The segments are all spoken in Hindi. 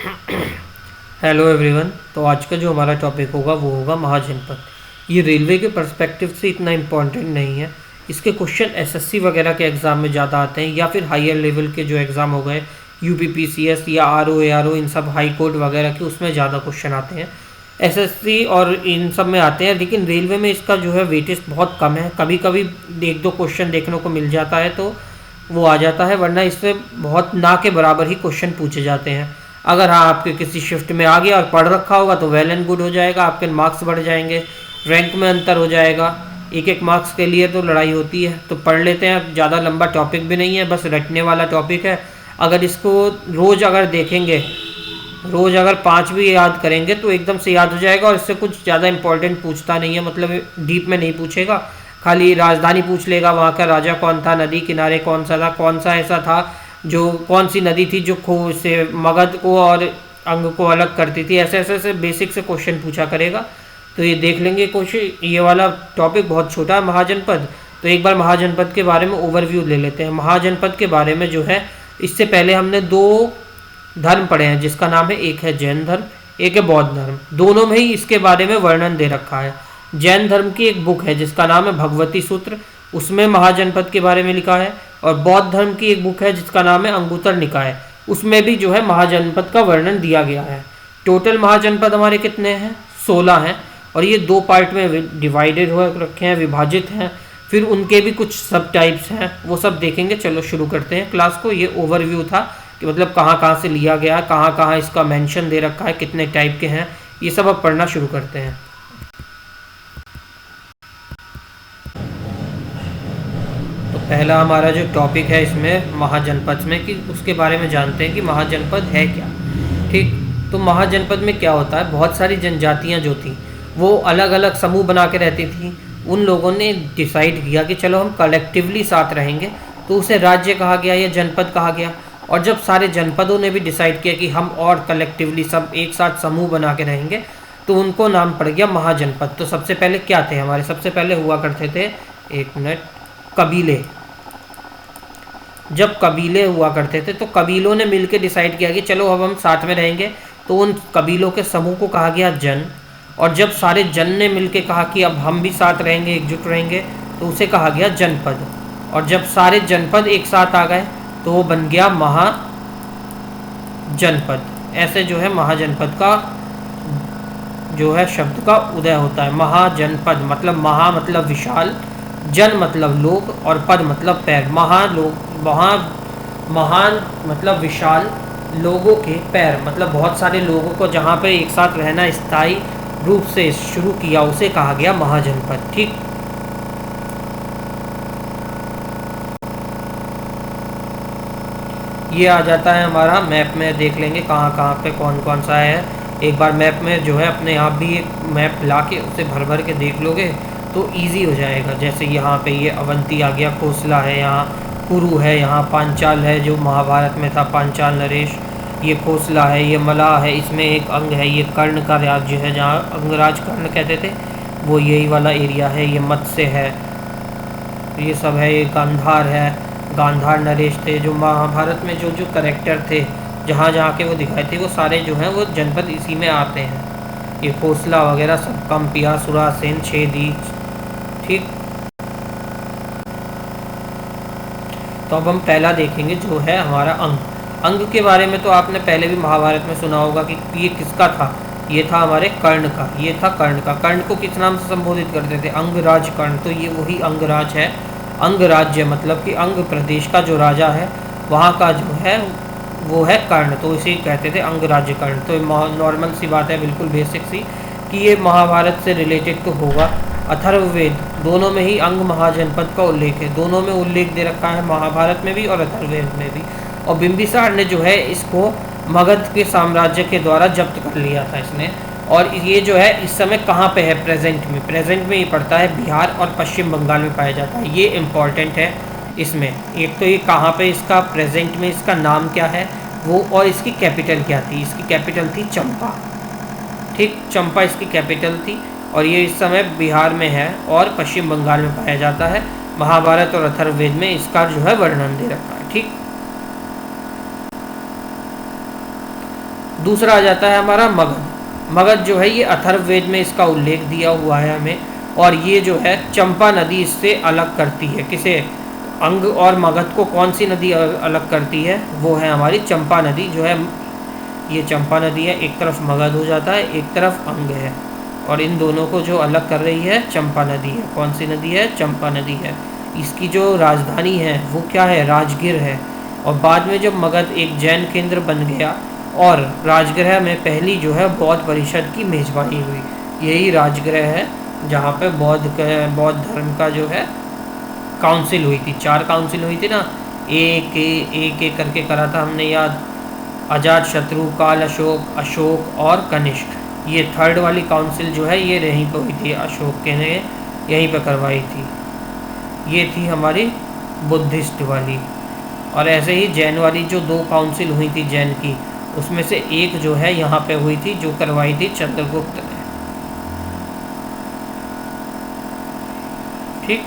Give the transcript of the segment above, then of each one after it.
Hello everyone. तो आज का जो हमारा टॉपिक होगा वो होगा महाजनपद। ये रेलवे के पर्सपेक्टिव से इतना इम्पोर्टेंट नहीं है। इसके क्वेश्चन एसएससी वगैरह के एग्ज़ाम में ज़्यादा आते हैं, या फिर हायर लेवल के जो एग्ज़ाम हो गए यूपीपीसीएस या आरओ एआरओ, इन सब हाई कोर्ट वगैरह के, उसमें ज़्यादा क्वेश्चन आते हैं। एसएससी और इन सब में आते हैं, लेकिन रेलवे में इसका जो है वेटेज बहुत कम है। कभी कभी एक दो क्वेश्चन देखने को मिल जाता है तो वो आ जाता है, वरना इससे बहुत ना के बराबर ही क्वेश्चन पूछे जाते हैं। अगर हाँ आपके किसी शिफ्ट में आ गया और पढ़ रखा होगा तो वेल एंड गुड हो जाएगा, आपके मार्क्स बढ़ जाएंगे, रैंक में अंतर हो जाएगा। एक एक मार्क्स के लिए तो लड़ाई होती है। तो पढ़ लेते हैं, ज़्यादा लंबा टॉपिक भी नहीं है, बस रटने वाला टॉपिक है। अगर इसको रोज़ अगर देखेंगे, रोज़ अगर 5 भी याद करेंगे तो एकदम से याद हो जाएगा, और इससे कुछ ज़्यादा इंपॉर्टेंट पूछता नहीं है, मतलब डीप में नहीं पूछेगा। खाली राजधानी पूछ लेगा, वहाँ का राजा कौन था, नदी किनारे कौन सा था, कौन सा ऐसा था जो, कौन सी नदी थी जो खो से मगध को और अंग को अलग करती थी। ऐसे ऐसे बेसिक से क्वेश्चन पूछा करेगा। तो ये देख लेंगे क्वेश्चन। ये वाला टॉपिक बहुत छोटा है, महाजनपद। तो एक बार महाजनपद के बारे में ओवरव्यू ले लेते हैं। महाजनपद के बारे में जो है, इससे पहले हमने 2 धर्म पढ़े हैं, जिसका नाम है, एक है जैन धर्म, एक है बौद्ध धर्म। दोनों में ही इसके बारे में वर्णन दे रखा है। जैन धर्म की एक बुक है जिसका नाम है भगवती सूत्र, उसमें महाजनपद के बारे में लिखा है। और बौद्ध धर्म की एक बुक है जिसका नाम है अंगुतर निकाय, उसमें भी जो है महाजनपद का वर्णन दिया गया है। टोटल महाजनपद हमारे कितने हैं? 16 हैं, और ये 2 पार्ट में डिवाइडेड हो रखे हैं, विभाजित हैं। फिर उनके भी कुछ सब टाइप्स हैं, वो सब देखेंगे। चलो शुरू करते हैं क्लास को। ये ओवरव्यू था कि मतलब कहाँ कहाँ से लिया गया, कहाँ कहाँ इसका मेंशन दे रखा है, कितने टाइप के हैं, ये सब अब पढ़ना शुरू करते हैं। तो पहला हमारा जो टॉपिक है इसमें महाजनपद में, कि उसके बारे में जानते हैं कि महाजनपद है क्या। ठीक, तो महाजनपद में क्या होता है, बहुत सारी जनजातियाँ जो थी वो अलग अलग समूह बना के रहती थी। उन लोगों ने डिसाइड किया कि चलो हम कलेक्टिवली साथ रहेंगे, तो उसे राज्य कहा गया या जनपद कहा गया। और जब सारे जनपदों ने भी डिसाइड किया कि हम और कलेक्टिवली सब एक साथ समूह बना के रहेंगे, तो उनको नाम पड़ गया महाजनपद। तो सबसे पहले क्या थे हमारे, सबसे पहले हुआ करते थे, एक मिनट, कबीले। जब कबीले हुआ करते थे तो कबीलों ने मिलकर डिसाइड किया कि चलो अब हम साथ में रहेंगे, तो उन कबीलों के समूह को कहा गया जन। और जब सारे जन ने मिलकर कहा कि अब हम भी साथ रहेंगे, एकजुट रहेंगे, तो उसे कहा गया जनपद। और जब सारे जनपद एक साथ आ गए तो वो बन गया महाजनपद। ऐसे जो है महाजनपद का जो है शब्द का उदय होता है। महाजनपद मतलब महा मतलब विशाल, जन मतलब लोग, और पद मतलब पैर। महान मतलब विशाल, लोगों के पैर मतलब बहुत सारे लोगों को जहाँ पे एक साथ रहना स्थायी रूप से शुरू किया, उसे कहा गया महाजनपद। ठीक, ये आ जाता है हमारा मैप में, देख लेंगे कहाँ कहाँ पे कौन कौन सा है। एक बार मैप में जो है अपने आप भी एक मैप ला के उसे भर भर के देख लोगे तो इजी हो जाएगा। जैसे यहाँ पे ये अवंती आ गया, खोसला है, यहाँ कुरु है, यहाँ पांचाल है जो महाभारत में था, पांचाल नरेश। ये खोसला है, ये मलाह है, इसमें एक अंग है, ये कर्ण का राज्य है जहाँ अंगराज कर्ण कहते थे, वो यही वाला एरिया है। ये मत्स्य है, ये सब है। ये गांधार है, गांधार नरेश थे जो महाभारत में जो जो करेक्टर थे, जहाँ जहाँ के वो दिखाए थे, वो सारे जो हैं वो जनपद इसी में आते हैं। ये खोसला वगैरह सब, कंपिया, सुरासेन, छेदी। ठीक, तो अब हम पहला देखेंगे जो है हमारा अंग। अंग के बारे में तो आपने पहले भी महाभारत में सुना होगा कि ये किसका था, ये था हमारे कर्ण का। ये था कर्ण का। कर्ण को किस नाम से संबोधित करते थे? अंगराज कर्ण। तो ये वही अंगराज है। अंगराज्य मतलब कि अंग प्रदेश का जो राजा है वहाँ का जो है वो है कर्ण, तो इसे कहते थे अंगराज्य कर्ण। तो नॉर्मल सी बात है, बिल्कुल बेसिक सी, कि ये महाभारत से रिलेटेड तो होगा। अथर्ववेद, दोनों में ही अंग महाजनपद का उल्लेख है। दोनों में उल्लेख दे रखा है, महाभारत में भी और अथर्ववेद में भी। और बिंबिसार ने जो है इसको मगध के साम्राज्य के द्वारा जब्त कर लिया था इसने। और ये जो है इस समय कहाँ पे है? प्रेजेंट में। प्रेजेंट में ये पड़ता है बिहार और पश्चिम बंगाल में पाया जाता है। ये इम्पॉर्टेंट है इसमें। एक तो ये कहाँ पे इसका प्रेजेंट में इसका नाम क्या है वो, और इसकी कैपिटल क्या थी? इसकी कैपिटल थी चंपा। ठीक, चंपा इसकी कैपिटल थी, और ये इस समय बिहार में है और पश्चिम बंगाल में पाया जाता है। महाभारत और अथर्ववेद में इसका जो है वर्णन दे रखा है। ठीक, दूसरा आ जाता है हमारा मगध। मगध जो है ये अथर्ववेद में इसका उल्लेख दिया हुआ है हमें, और ये जो है चंपा नदी इससे अलग करती है। किसे? अंग और मगध को कौन सी नदी अलग करती है? वो है हमारी चंपा नदी जो है, ये चंपा नदी है। एक तरफ मगध हो जाता है, एक तरफ अंग है, और इन दोनों को जो अलग कर रही है चंपा नदी है। कौन सी नदी है? चंपा नदी है। इसकी जो राजधानी है वो क्या है? राजगीर है। और बाद में जब मगध एक जैन केंद्र बन गया और राजगृह में पहली जो है बौद्ध परिषद की मेजबानी हुई, यही राजगृह है जहाँ पे बौद्ध धर्म का जो है काउंसिल हुई थी। 4 काउंसिल हुई थी ना, एक करके करा था हमने याद। अजात शत्रु, काल अशोक, अशोक और कनिष्क। ये थर्ड वाली काउंसिल जो है ये यहीं पर हुई थी, अशोक के ने यहीं पर करवाई थी। ये थी हमारी बुद्धिस्ट वाली। और ऐसे ही जैन वाली जो 2 काउंसिल हुई थी जैन की, उसमें से एक जो है यहाँ पे हुई थी, जो करवाई थी चंद्रगुप्त ने। ठीक,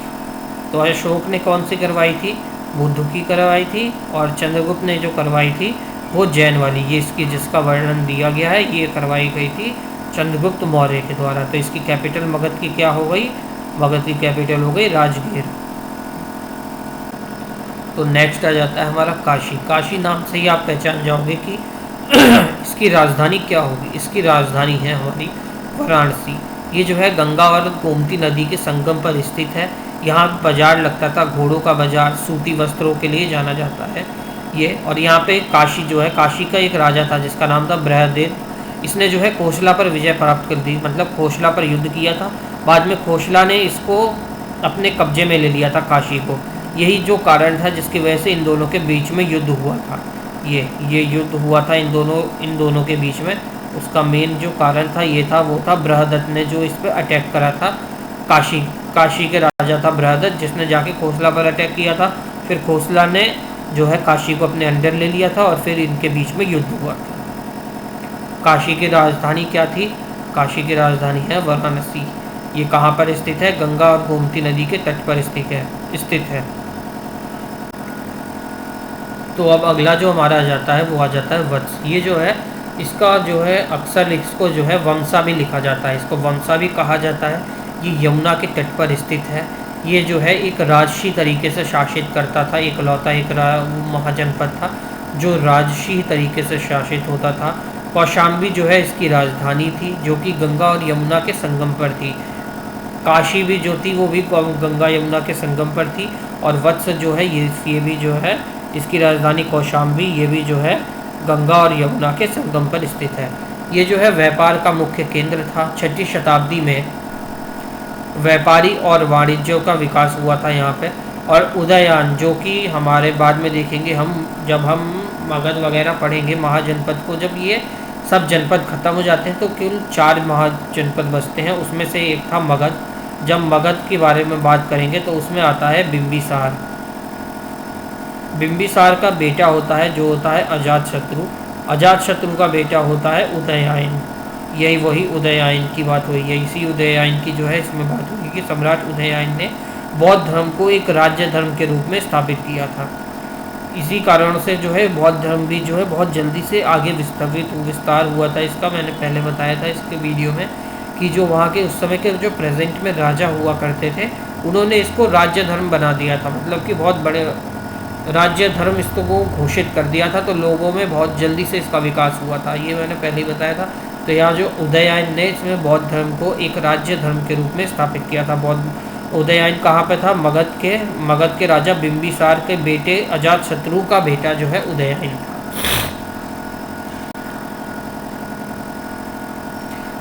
तो अशोक ने कौन सी करवाई थी? बुद्ध की करवाई थी। और चंद्रगुप्त ने जो करवाई थी वो जैन वाली, ये इसकी जिसका वर्णन दिया गया है, ये करवाई गई थी चंद्रगुप्त मौर्य के द्वारा। तो इसकी कैपिटल मगध की क्या हो गई? मगध की कैपिटल हो गई राजगीर। तो नेक्स्ट आ जाता है हमारा काशी। काशी नाम से ही आप पहचान जाओगे कि इसकी राजधानी क्या होगी। इसकी राजधानी है हमारी वाराणसी। ये जो है गंगा और गोमती नदी के संगम पर स्थित है। यहाँ बाजार लगता था, घोड़ों का बाजार, सूती वस्त्रों के लिए जाना जाता है ये। और यहाँ पे काशी जो है, काशी का एक राजा था जिसका नाम था बृहदेव। इसने जो है खोसला पर विजय प्राप्त कर दी, मतलब खोसला पर युद्ध किया था। बाद में खोसला ने इसको अपने कब्जे में ले लिया था काशी को। यही जो कारण था जिसकी वजह से इन दोनों के बीच में युद्ध हुआ था। ये युद्ध हुआ था इन दोनों के बीच में। उसका मेन जो कारण था ये था, वो था बृहदत्त ने जो इस पर अटैक करा था। काशी के राजा था बृहदत्त, जिसने जाके खोसला पर अटैक किया था। फिर खोसला ने जो है काशी को अपने अंडर ले लिया था और फिर इनके बीच में युद्ध हुआ था। काशी की राजधानी क्या थी? काशी की राजधानी है वाराणसी। ये कहाँ पर स्थित है? गंगा और गोमती नदी के तट पर स्थित है। तो अब अगला जो हमारा आ जाता है वो आ जाता है वत्स। ये जो है इसका जो है अक्सर इसको जो है वमसा भी लिखा जाता है, इसको वमसा भी कहा जाता है। ये यमुना के तट पर स्थित है। ये जो है एक राजशी तरीके से शासित करता था, इकलौता एक महाजनपद था जो राजशी तरीके से शासित होता था। कौशाम्बी जो है इसकी राजधानी थी, जो कि गंगा और यमुना के संगम पर थी। काशी भी जो थी वो भी गंगा यमुना के संगम पर थी। और वत्स जो है ये भी जो है इसकी राजधानी कौशाम्बी, ये भी जो है गंगा और यमुना के संगम पर स्थित है। ये जो है व्यापार का मुख्य केंद्र था। 6वीं शताब्दी में व्यापारी और वाणिज्यों का विकास हुआ था यहाँ पे। और उदययान जो कि हमारे बाद में देखेंगे हम, जब हम मगध वगैरह पढ़ेंगे महाजनपद को, जब ये सब जनपद खत्म हो जाते हैं तो केवल 4 महाजनपद बचते हैं। उसमें से एक था मगध। जब मगध के बारे में बात करेंगे तो उसमें आता है बिंबिसार। बिंबिसार का बेटा होता है जो होता है अजातशत्रु। अजातशत्रु का बेटा होता है उदययन। यही वही उदययन की बात हुई है। इसी उदययन की जो है इसमें बात हुई कि सम्राट उदययन ने बौद्ध धर्म को एक राज्य धर्म के रूप में स्थापित किया था। इसी कारण से जो है बौद्ध धर्म भी जो है बहुत जल्दी से आगे विस्तार हुआ था। इसका मैंने पहले बताया था इसके वीडियो में कि जो वहाँ के उस समय के जो प्रेजेंट में राजा हुआ करते थे, उन्होंने इसको राज्य धर्म बना दिया था, मतलब कि बहुत बड़े राज्य धर्म इसको घोषित कर दिया था। तो लोगों में बहुत जल्दी से इसका विकास हुआ था, ये मैंने पहले ही बताया था। तो यहाँ जो उदययन ने इसमें बौद्ध धर्म को एक राज्य धर्म के रूप में स्थापित किया था। उदययन कहाँ पे था? मगध के राजा बिंबिसार के बेटे अजातशत्रु का बेटा जो है उदययन था।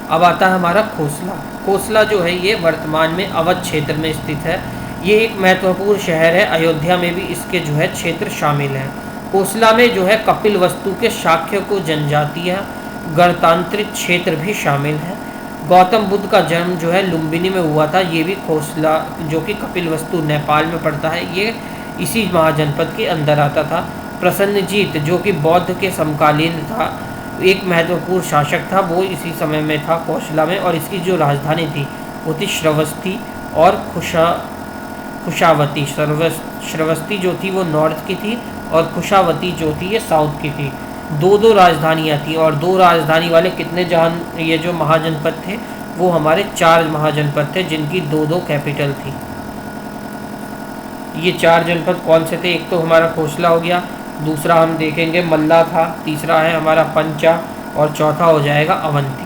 अब आता है हमारा खोसला। खोसला जो है ये वर्तमान में अवध क्षेत्र में स्थित है। ये एक महत्वपूर्ण शहर है। अयोध्या में भी इसके जो है क्षेत्र शामिल हैं। खोसला में जो है कपिल वस्तु के शाक्य को जनजातीय गणतांत्रिक क्षेत्र भी शामिल है। गौतम बुद्ध का जन्म जो है लुम्बिनी में हुआ था। ये भी खोसला जो कि कपिल वस्तु नेपाल में पड़ता है, ये इसी महाजनपद के अंदर आता था। प्रसन्नजीत जो कि बौद्ध के समकालीन था, एक महत्वपूर्ण शासक था, वो इसी समय में था खोसला में। और इसकी जो राजधानी थी वो थी श्रवस्ती और खुशावती। श्रवस्ती जो थी वो नॉर्थ की थी और खुशावती जो थी ये साउथ की थी। दो दो राजधानियाँ थी, और दो राजधानी वाले कितने जहां ये जो महाजनपद थे वो हमारे 4 महाजनपद थे जिनकी दो दो कैपिटल थी। ये 4 जनपद कौन से थे? एक तो हमारा खोसला हो गया, दूसरा हम देखेंगे मल्ला था, तीसरा है हमारा पंचा, और चौथा हो जाएगा अवंती।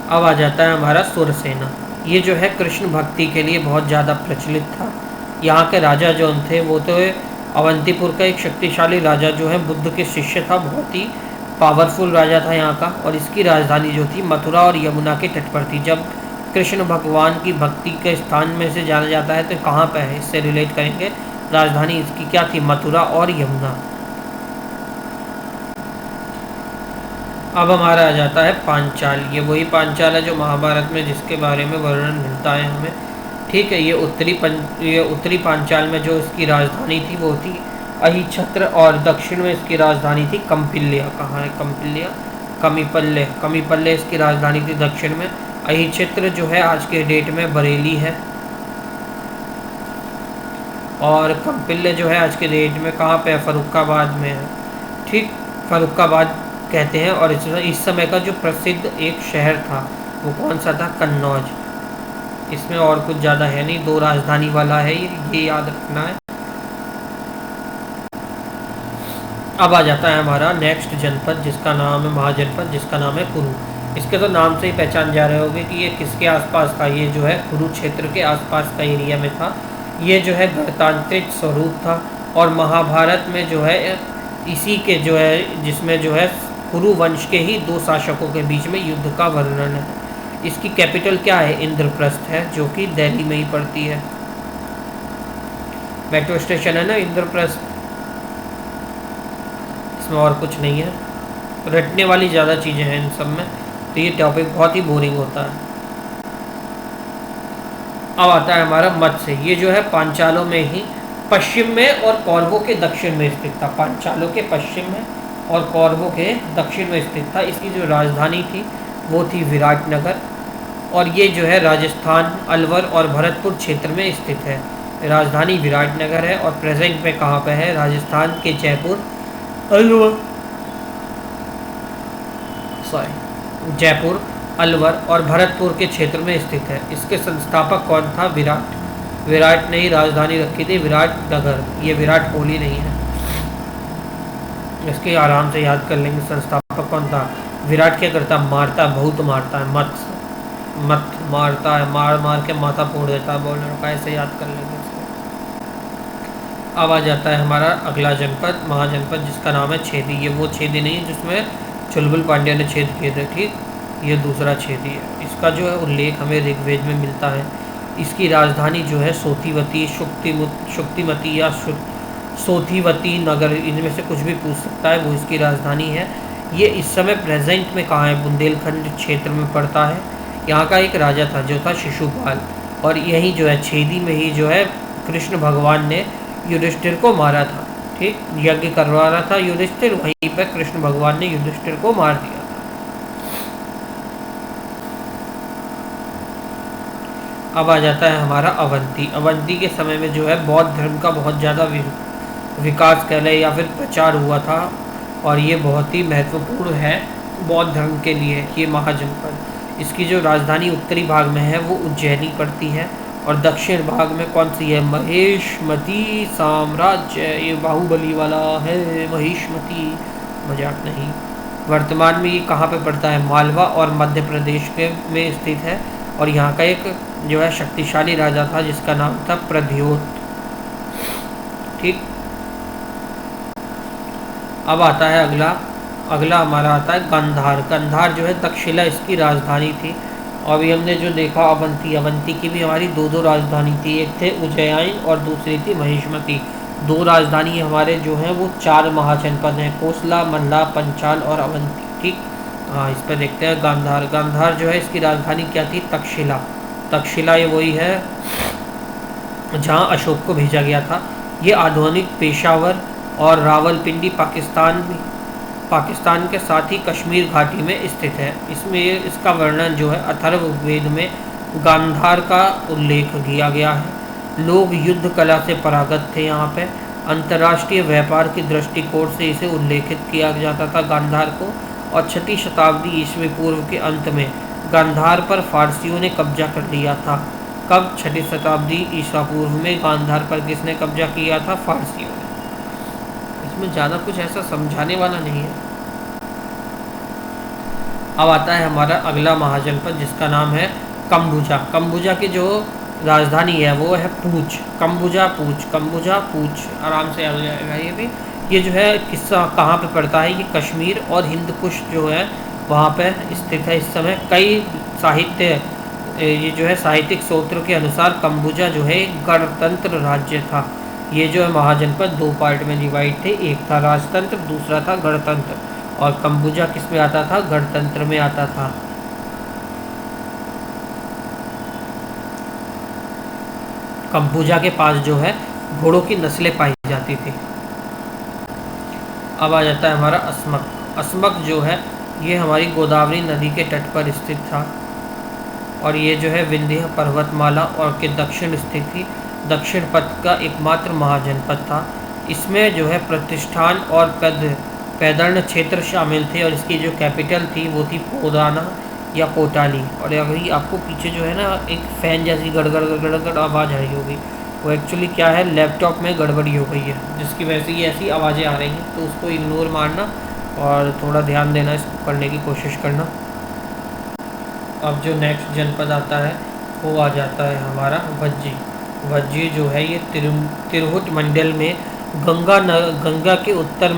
अब आ जाता है हमारा सुरसेना। ये जो है कृष्ण भक्ति के लिए बहुत ज़्यादा प्रचलित था। यहाँ के राजा जो थे वो तो अवंतीपुर का एक शक्तिशाली राजा जो है बुद्ध के शिष्य था, बहुत ही पावरफुल राजा था यहाँ का। और इसकी राजधानी जो थी मथुरा और यमुना के तट पर थी। जब कृष्ण भगवान की भक्ति के स्थान में से जाना जाता है तो कहाँ पे है, इससे रिलेट करेंगे। राजधानी इसकी क्या थी? मथुरा और यमुना। अब हमारा आ जाता है पांचाल। ये वही पांचाल है जो महाभारत में जिसके बारे में वर्णन मिलता है हमें, ठीक है। ये उत्तरी पांचाल में जो इसकी राजधानी थी वो थी अहिछत्र, और दक्षिण में इसकी राजधानी थी कंपिल्या। कहाँ है कंपिल्या? कमिपल्ले। कमिपल्ले इसकी राजधानी थी दक्षिण में। अहिछत्र जो है आज के डेट में बरेली है, और कंपिल्य जो है आज के डेट में कहाँ पे है? फर्रुखाबाद में है, ठीक। फर्रुखाबाद कहते हैं। और इस समय का जो प्रसिद्ध एक शहर था वो कौन सा था? कन्नौज। इसमें और कुछ ज़्यादा है नहीं, दो राजधानी वाला है ये याद रखना है। अब आ जाता है हमारा नेक्स्ट जनपद जिसका नाम है महाजनपद, जिसका नाम है कुरु। इसके तो नाम से ही पहचान जा रहे होंगे कि ये किसके आसपास था। ये जो है कुरुक्षेत्र के आसपास का एरिया में था। ये जो है गणतांत्रिक स्वरूप था, और महाभारत में जो है इसी के जो है जिसमें जो है कुरु वंश के ही 2 शासकों के बीच में युद्ध का वर्णन है। इसकी कैपिटल क्या है? इंद्रप्रस्थ है, जो कि दिल्ली में ही पड़ती है। मेट्रो स्टेशन है ना इंद्रप्रस्थ। इसमें और कुछ नहीं है, रटने वाली ज़्यादा चीज़ें हैं इन सब में, तो ये टॉपिक बहुत ही बोरिंग होता है। अब आता है हमारा मत्स्य। ये जो है पांचालों में ही पश्चिम में और कौरवों के दक्षिण में स्थित था। पांचालों के पश्चिम में और कौरवों के दक्षिण में स्थित था। इसकी जो राजधानी थी वो थी विराटनगर, और ये जो है राजस्थान, अलवर और भरतपुर क्षेत्र में स्थित है। राजधानी विराटनगर है, और प्रेजेंट में कहाँ पे है? राजस्थान के जयपुर, अलवर, जयपुर, अलवर और भरतपुर के क्षेत्र में स्थित है। इसके संस्थापक कौन था? विराट। विराट ने ही राजधानी रखी थी विराटनगर। ये विराट कोहली नहीं है, इसके आराम से याद कर लेंगे। संस्थापक कौन था? विराट क्या करता? मारता है, बहुत मारता है, मत मारता है, मार मार के माथा फोड़ देता है बॉलर का। ऐसे याद कर लेंगे इसको। अब आ जाता है हमारा अगला जनपद महाजनपद, जिसका नाम है छेदी। ये वो छेदी नहीं है जिसमें चुलबुल पांड्या ने छेद किए थे, ठीक। ये दूसरा छेदी है। इसका जो है उल्लेख हमें ऋग्वेद में मिलता है। इसकी राजधानी जो है सोतीवती, शुक्तिमती या सोतीवती नगर, इनमें से कुछ भी पूछ सकता है, वो इसकी राजधानी है। ये इस समय प्रेजेंट में कहाँ है? बुंदेलखंड क्षेत्र में पड़ता है। यहाँ का एक राजा था जो था शिशुपाल, और यही जो है छेदी में ही जो है कृष्ण भगवान ने युधिष्ठिर को मारा था, ठीक। यज्ञ करवा रहा था युधिष्ठिर, वहीं पर कृष्ण भगवान ने युधिष्ठिर को मार दिया था। अब आ जाता है हमारा अवंती। अवंती के समय में जो है बौद्ध धर्म का बहुत ज़्यादा विकास कह लें या फिर प्रचार हुआ था, और ये बहुत ही महत्वपूर्ण है बौद्ध धर्म के लिए ये महाजनपद। इसकी जो राजधानी उत्तरी भाग में है वो उज्जैनी पड़ती है, और दक्षिण भाग में कौन सी है? महेशमती साम्राज्य। ये बाहुबली वाला है महेशमती, मजाक नहीं। वर्तमान में ये कहाँ पे पड़ता है? मालवा और मध्य प्रदेश के में स्थित है, और यहाँ का एक जो है शक्तिशाली राजा था जिसका नाम था प्रद्योत, ठीक। अब आता है अगला हमारा आता है गांधार। गांधार जो है तक्षशिला इसकी राजधानी थी। और अभी हमने जो देखा अवंती की भी हमारी दो राजधानी थी, एक थे उज्जैन और दूसरी थी महेशमती। 2 राजधानी हमारे जो हैं वो 4 महाजनपद हैं, कोसला, मल्ला, पंचाल और अवंती, ठीक। हाँ, इस पर देखते हैं गांधार। गांधार जो है इसकी राजधानी क्या थी? तक्षशिला। तक्षशिला ये वही है जहाँ अशोक को भेजा गया था। ये आधुनिक पेशावर और रावलपिंडी पाकिस्तान के साथ ही कश्मीर घाटी में स्थित है। इसमें इसका वर्णन जो है अथर्ववेद में गांधार का उल्लेख किया गया है। लोग युद्ध कला से पारंगत थे यहाँ पे। अंतर्राष्ट्रीय व्यापार के दृष्टिकोण से इसे उल्लेखित किया जाता था गांधार को। और 6वीं शताब्दी ईस्वी पूर्व के अंत में गांधार पर फारसियों ने कब्जा कर लिया था। कब? 6वीं शताब्दी ईसा पूर्व में गांधार पर किसने कब्जा किया था? फारसियों ने। इसमें ज़्यादा कुछ ऐसा समझाने वाला नहीं है। अब आता है हमारा अगला महाजनपद जिसका नाम है कंबुजा। कंबुजा की जो राजधानी है वो है पूछ। कंबुजा पूछ, कंबुजा पूछ, आराम से आ जाएगा ये भी। ये जो है किस्सा कहाँ पे पड़ता है? ये कश्मीर और हिंद कुश जो है वहाँ पे स्थित है इस समय। कई साहित्य ये जो है साहित्यिक स्रोतों के अनुसार कंबुजा जो है एक गणतंत्र राज्य था। ये जो है महाजनपद 2 पार्ट में डिवाइड थे, एक था राजतंत्र, दूसरा था गणतंत्र। और कंबुजा किस में आता था? गणतंत्र में आता था। कंबुजा के पास जो है घोड़ों की नस्लें पाई जाती थी। अब आ जाता है हमारा अस्मक। अस्मक जो है ये हमारी गोदावरी नदी के तट पर स्थित था और ये जो है विंध्य पर्वतमाला और के दक्षिण स्थित थी। दक्षिण पथ का एकमात्र महाजनपद था। इसमें जो है प्रतिष्ठान और पैदर्ण क्षेत्र शामिल थे और इसकी जो कैपिटल थी वो थी पोदाना या कोटाली। और अभी आपको पीछे जो है ना एक फ़ैन जैसी गड़गड़ गड़गड़ आवाज़ आ रही होगी, वो एक्चुअली क्या है, लैपटॉप में गड़बड़ी हो गई है जिसकी वजह से ये ऐसी आवाज़ें आ रही हैं, तो उसको इग्नोर मारना और थोड़ा ध्यान देना, इसको करने की कोशिश करना। अब जो नेक्स्ट जनपद आता है वो आ जाता है हमारा वज्जी। वज्जी जो है ये तिरहुत मंडल में गंगा के उत्तर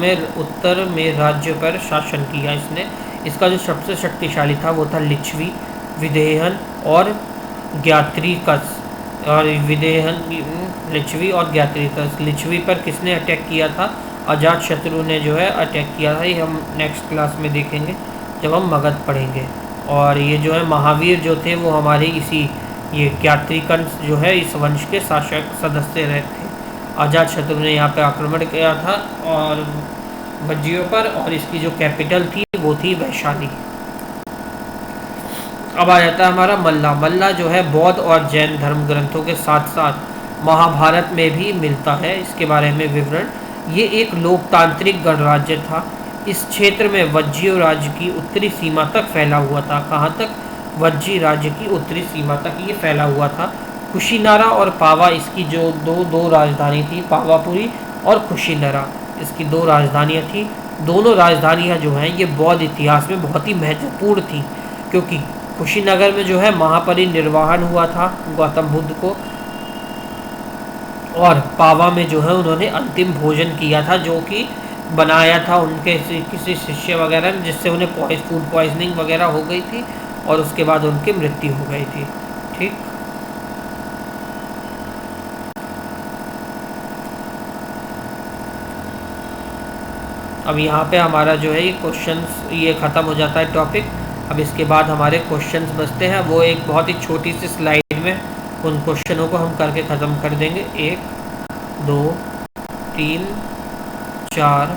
में राज्य पर शासन किया इसने। इसका जो सबसे शक्तिशाली था वो था लिच्छवी, विदेहन और ज्ञात्रिकस। और विदेहन, लिच्छवी और ज्ञात्रिकस। लिच्छवी पर किसने अटैक किया था? अजात शत्रु ने जो है अटैक किया था। ये हम नेक्स्ट क्लास में देखेंगे जब हम मगध पढ़ेंगे। और ये जो है महावीर जो थे वो हमारे इसी ये ज्ञात्रिकंस जो है इस वंश के शासक सदस्य रहे थे। अजात शत्रु ने यहाँ पे आक्रमण किया था और वज्जियों पर, और इसकी जो कैपिटल थी वो थी वैशाली। अब आ जाता है हमारा मल्ला। मल्ला जो है बौद्ध और जैन धर्म ग्रंथों के साथ साथ महाभारत में भी मिलता है। इसके बारे में विवरण, ये एक लोकतांत्रिक गणराज्य था। इस क्षेत्र में वज्जीय राज्य की उत्तरी सीमा तक फैला हुआ था। कहाँ तक? वज्जी राज्य की उत्तरी सीमा तक ये फैला हुआ था। कुशीनारा और पावा इसकी जो दो राजधानी थी, पावापुरी और कुशीनारा, इसकी 2 राजधानियाँ थी। दोनों राजधानियाँ जो हैं ये बौद्ध इतिहास में बहुत ही महत्वपूर्ण थी, क्योंकि कुशीनगर में जो है महापरिनिर्वाण हुआ था गौतम बुद्ध को, और पावा में जो है उन्होंने अंतिम भोजन किया था जो कि बनाया था उनके किसी शिष्य वगैरह ने, जिससे उन्हें फूड पॉइजनिंग वगैरह हो गई थी और उसके बाद उनकी मृत्यु हो गई थी। ठीक, अब यहाँ पे हमारा जो है ये क्वेश्चंस ये ख़त्म हो जाता है टॉपिक। अब इसके बाद हमारे क्वेश्चंस बचते हैं, वो एक बहुत ही छोटी सी स्लाइड में उन क्वेश्चनों को हम करके ख़त्म कर देंगे। 1 2 3 4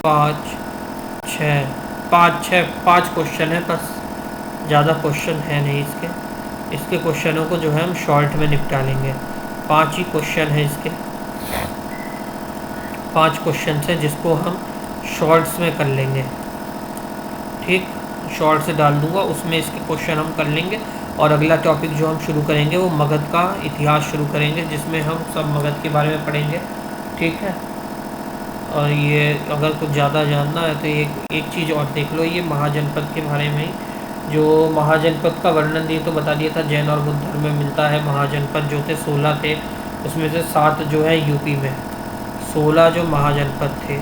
5 6 5 क्वेश्चन है बस, ज़्यादा क्वेश्चन है नहीं इसके क्वेश्चनों को जो है हम शॉर्ट में निपटा लेंगे। 5 ही क्वेश्चन है इसके, 5 क्वेश्चन है जिसको हम शॉर्ट्स में कर लेंगे। ठीक, शॉर्ट से डाल दूंगा, उसमें इसके क्वेश्चन हम कर लेंगे। और अगला टॉपिक जो हम शुरू करेंगे वो मगध का इतिहास शुरू करेंगे, जिसमें हम सब मगध के बारे में पढ़ेंगे। ठीक है, और ये अगर कुछ ज़्यादा जानना है तो एक चीज़ और देख लो, ये महाजनपद के बारे में ही, जो महाजनपद का वर्णन दिए तो बता दिया था जैन और बुद्ध धर्म में मिलता है। महाजनपद जो थे 16 थे, उसमें से 7 जो है यूपी में, 16 जो महाजनपद थे,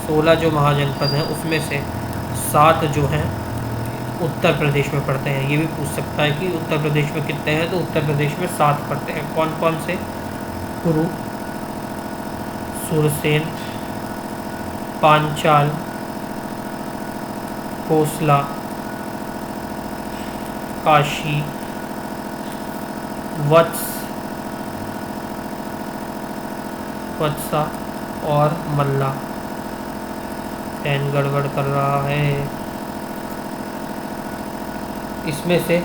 16 जो महाजनपद हैं उसमें से 7 जो हैं उत्तर प्रदेश में पड़ते हैं। ये भी पूछ सकता है कि उत्तर प्रदेश में कितने हैं, तो उत्तर प्रदेश में 7 पड़ते हैं। कौन कौन से? कुरु, सुरसेन, पांचाल, कोसला, काशी, वत्सा और मल्ला। पेन गड़बड़ कर रहा है। इसमें से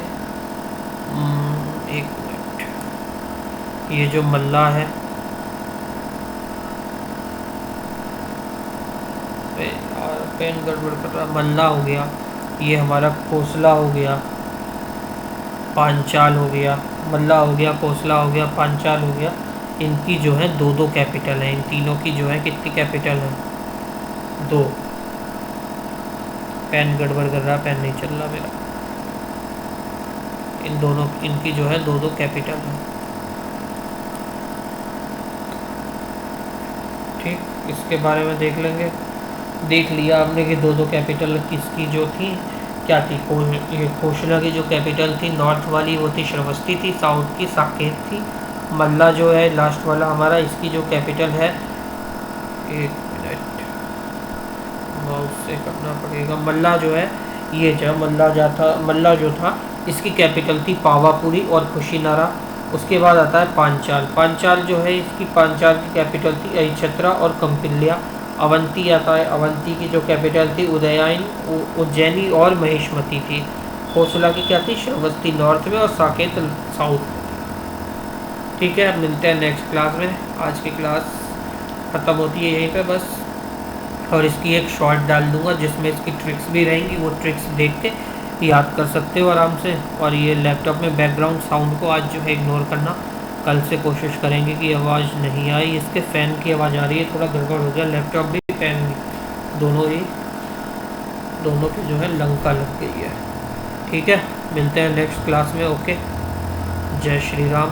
एक मिनट, ये जो मल्ला है, पेन गड़बड़ कर रहा, मल्ला हो गया, ये हमारा खोसला हो गया, पांचाल हो गया, मल्ला हो गया, खोसला हो गया, पांचाल हो गया, इनकी जो है दो दो कैपिटल है। इन तीनों की जो है कितनी कैपिटल है? दो। पेन गड़बड़ कर रहा, पेन नहीं चल रहा मेरा। इन दोनों, इनकी जो है दो दो कैपिटल है। ठीक, इसके बारे में देख लेंगे। देख लिया आपने कि दो दो कैपिटल किसकी जो थी, क्या थी? ये खोशला की जो कैपिटल थी नॉर्थ वाली वो थी श्रावस्ती थी, साउथ की साकेत थी। मल्ला जो है लास्ट वाला हमारा, इसकी जो कैपिटल है, एक मिनट माउस से करना पड़ेगा। मल्ला जो है, ये जो मल्ला जो था इसकी कैपिटल थी पावापुरी और कुशीनारा। उसके बाद आता है पांचाल। पांचाल जो है इसकी, पांचाल की कैपिटल थी अहिछत्रा और कंपिल्या। अवंती आता है, अवंती की जो कैपिटल थी उदयन, उज्जैनी और महेशमती थी। खोसला की क्या थी? श्रावस्ती नॉर्थ में और साकेत साउथ में। ठीक है, अब मिलते हैं नेक्स्ट क्लास में। आज की क्लास ख़त्म होती है यहीं पे बस, और इसकी एक शॉर्ट डाल दूंगा जिसमें इसकी ट्रिक्स भी रहेंगी, वो ट्रिक्स देख के याद कर सकते हो आराम से। और ये लैपटॉप में बैकग्राउंड साउंड को आज जो है इग्नोर करना, कल से कोशिश करेंगे कि आवाज़ नहीं आई। इसके फ़ैन की आवाज़ आ रही है, थोड़ा गड़बड़ हो गया, लैपटॉप भी फ़ैन भी दोनों की जो है लंका लग गई है। ठीक है, मिलते हैं नेक्स्ट क्लास में। ओके, जय श्री राम।